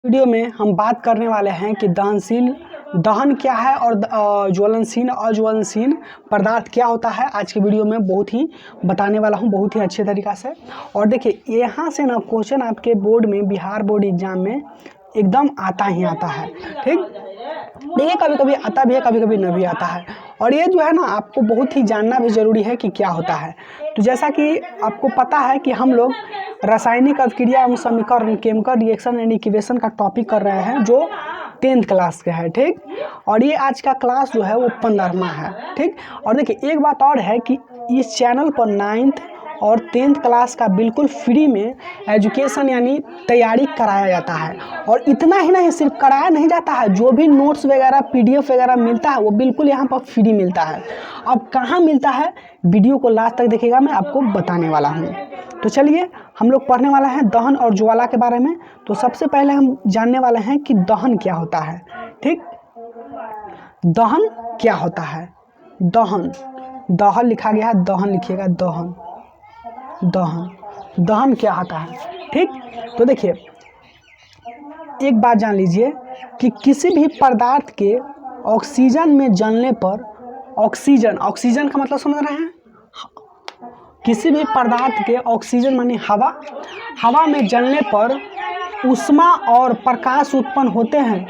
Video में हम बात करने वाले हैं कि दहन क्या है और ज्वलनशील अज्वलनशील पदार्थ क्या होता है। आज के वीडियो में बहुत ही बताने वाला हूं, बहुत ही अच्छे तरीक़ा से। और देखिए यहाँ से ना क्वेश्चन आपके बोर्ड में, बिहार बोर्ड एग्जाम में एकदम आता ही आता है। ठीक, देखिए कभी कभी आता भी है, कभी कभी नहीं भी आता है। और ये जो है ना आपको बहुत ही जानना भी ज़रूरी है कि क्या होता है। तो जैसा कि आपको पता है कि हम लोग रासायनिक अभिक्रिया एवं समीकरण, केमिकल रिएक्शन एंड इक्वेशन का टॉपिक कर रहे हैं जो 10th क्लास के है। ठीक, और ये आज का क्लास जो है वो 15वां है। ठीक, और देखिए एक बात और है कि इस चैनल पर 9th और 10th क्लास का बिल्कुल फ्री में एजुकेशन यानी तैयारी कराया जाता है। और इतना ही नहीं, सिर्फ कराया नहीं जाता है, जो भी नोट्स वगैरह PDF वगैरह मिलता है वो बिल्कुल यहाँ पर फ्री मिलता है। अब कहाँ मिलता है, वीडियो को लास्ट तक देखिएगा, मैं आपको बताने वाला हूँ। तो चलिए हम लोग पढ़ने वाला है दहन और ज्वाला के बारे में। तो सबसे पहले हम जानने वाले हैं कि दहन क्या होता है। ठीक, दहन क्या होता है। दहन लिखा गया है, दहन लिखिएगा, दहन क्या होता है। ठीक, तो देखिए एक बात जान लीजिए कि किसी भी पदार्थ के ऑक्सीजन में जलने पर, ऑक्सीजन का मतलब समझ रहे हैं, किसी भी पदार्थ के ऑक्सीजन मानी हवा में जलने पर ऊष्मा और प्रकाश उत्पन्न होते हैं।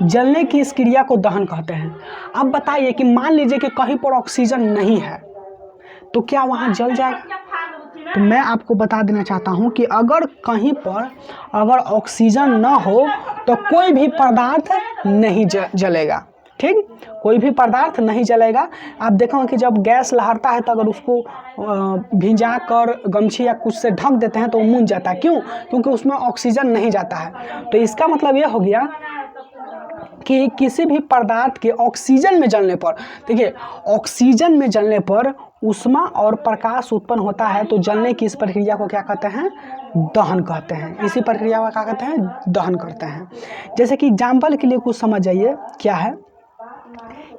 जलने की इस क्रिया को दहन कहते हैं। अब बताइए कि मान लीजिए कि कहीं पर ऑक्सीजन नहीं है तो क्या वहाँ जल जाएगा? तो मैं आपको बता देना चाहता हूँ कि अगर कहीं पर अगर ऑक्सीजन ना हो तो कोई भी पदार्थ नहीं जलेगा। ठीक, कोई भी पदार्थ नहीं जलेगा। आप देखोगे कि जब गैस लहरता है तो अगर उसको भिंजा कर गमछी या कुछ से ढक देते हैं तो वो मुझ जाता है। क्यों? क्योंकि उसमें ऑक्सीजन नहीं जाता है। तो इसका मतलब ये हो गया कि किसी भी पदार्थ के ऑक्सीजन में जलने पर, देखिए ऑक्सीजन में जलने पर ऊष्मा और प्रकाश उत्पन्न होता है। तो जलने की इस प्रक्रिया को क्या कहते हैं? दहन कहते हैं। इसी प्रक्रिया को क्या कहते हैं? दहन करते हैं। जैसे कि एग्जाम्पल के लिए कुछ समझ जाइए, क्या है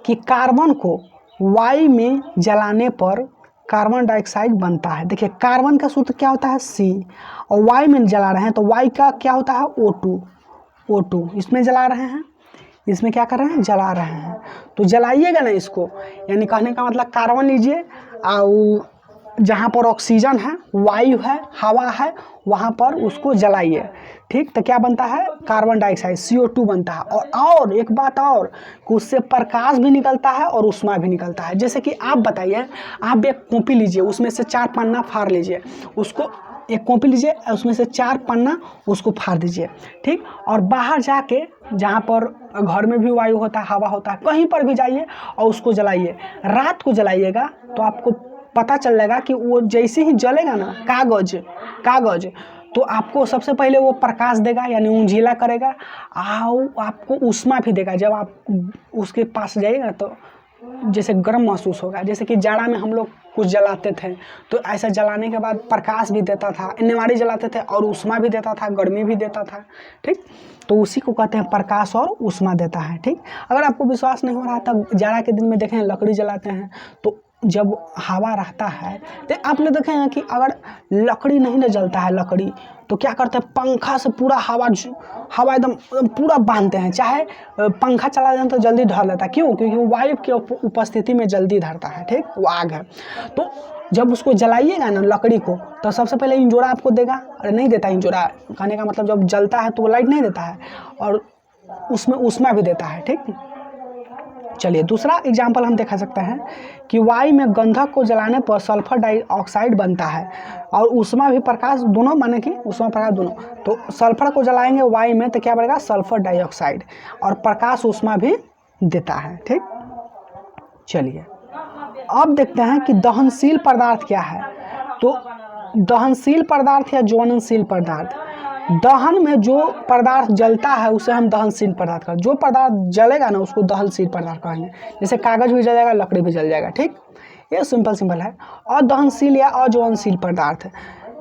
कि कार्बन को वायु में जलाने पर कार्बन डाइऑक्साइड बनता है। देखिए कार्बन का सूत्र क्या होता है? C, और वायु में जला रहे हैं तो वायु का क्या होता है? O2। इसमें जला रहे हैं, इसमें क्या कर रहे हैं? जला रहे हैं। तो जलाइएगा ना इसको, यानी कहने का मतलब कार्बन लीजिए और जहाँ पर ऑक्सीजन है, वायु है, हवा है, वहाँ पर उसको जलाइए। ठीक, तो क्या बनता है? कार्बन डाइऑक्साइड CO2 बनता है। और एक बात और कि उससे प्रकाश भी निकलता है और ऊष्मा भी निकलता है। जैसे कि आप बताइए, आप एक कॉपी लीजिए, उसमें से 4 पन्ना फाड़ लीजिए, उसको एक कॉपी लीजिए, उसमें से 4 पन्ना उसको फाड़ दीजिए। ठीक, और बाहर जाके जहाँ पर घर में भी वायु होता है, हवा होता है, कहीं पर भी जाइए और उसको जलाइए। रात को जलाइएगा तो आपको पता चल जाएगा कि वो जैसे ही जलेगा ना कागज तो आपको सबसे पहले वो प्रकाश देगा, यानी उजिला करेगा, और आपको ऊष्मा भी देगा। जब आप उसके पास जाइएगा तो जैसे गर्म महसूस होगा। जैसे कि जाड़ा में हम लोग कुछ जलाते थे तो ऐसा जलाने के बाद प्रकाश भी देता था, निवाड़ी जलाते थे और ऊष्मा भी देता था, गर्मी भी देता था। ठीक, तो उसी को कहते हैं प्रकाश और ऊष्मा देता है। ठीक, अगर आपको विश्वास नहीं हो रहा तब जाड़ा के दिन में देखें लकड़ी जलाते हैं तो जब हवा रहता है तो आप लोग देखेंगे कि अगर लकड़ी नहीं न जलता है, लकड़ी तो क्या करते हैं? पंखा से पूरा हवा एकदम पूरा बांधते हैं। चाहे पंखा चला दें तो जल्दी धर लेता है। क्यों? क्योंकि वायु की उपस्थिति में जल्दी धरता है। ठीक, वो आग है। तो जब उसको जलाइएगा ना लकड़ी को तो सबसे पहले इंजोरा आपको देगा। अरे नहीं देता इंजोरा, कहने का मतलब जब जलता है तो वो लाइट नहीं देता है और उसमें ऊष्मा भी देता है। ठीक, चलिए दूसरा एग्जाम्पल हम देखा सकते हैं कि वायु में गंधक को जलाने पर सल्फर डाइऑक्साइड बनता है और ऊष्मा भी प्रकाश दोनों, माने कि ऊष्मा प्रकाश दोनों। तो सल्फर को जलाएंगे वायु में तो क्या बनेगा? सल्फर डाइऑक्साइड, और प्रकाश ऊष्मा भी देता है। ठीक, चलिए अब देखते हैं कि दहनशील पदार्थ क्या है। तो दहनशील पदार्थ या ज्वलनशील पदार्थ, दहन में जो पदार्थ जलता है उसे हम दहनशील पदार्थ कहेंगे। जो पदार्थ जलेगा ना उसको दहनशील पदार्थ कहेंगे। जैसे कागज भी जल जाएगा, लकड़ी भी जल जाएगा। ठीक, ये सिंपल है। अदहनशील या अज्वलनशील पदार्थ,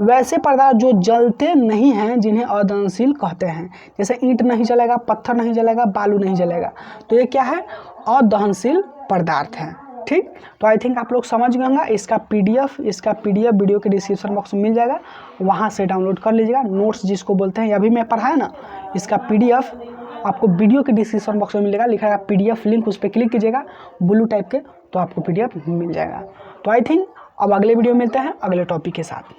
वैसे पदार्थ जो जलते नहीं हैं जिन्हें अदहनशील कहते हैं। जैसे ईंट नहीं जलेगा, पत्थर नहीं जलेगा, बालू नहीं जलेगा, तो ये क्या है? अदहनशील पदार्थ है। ठीक। तो आई थिंक आप लोग समझ गए होंगे। इसका पीडीएफ वीडियो के डिस्क्रिप्शन बॉक्स में मिल जाएगा, वहाँ से डाउनलोड कर लीजिएगा। नोट्स जिसको बोलते हैं, अभी मैं पढ़ाया ना, इसका पीडीएफ आपको वीडियो के डिस्क्रिप्शन बॉक्स में मिलेगा, लिखा है पीडीएफ लिंक, उस पर क्लिक कीजिएगा ब्लू टाइप के, तो आपको पीडीएफ मिल जाएगा। तो आई थिंक अब अगले वीडियो में मिलते हैं अगले टॉपिक के साथ।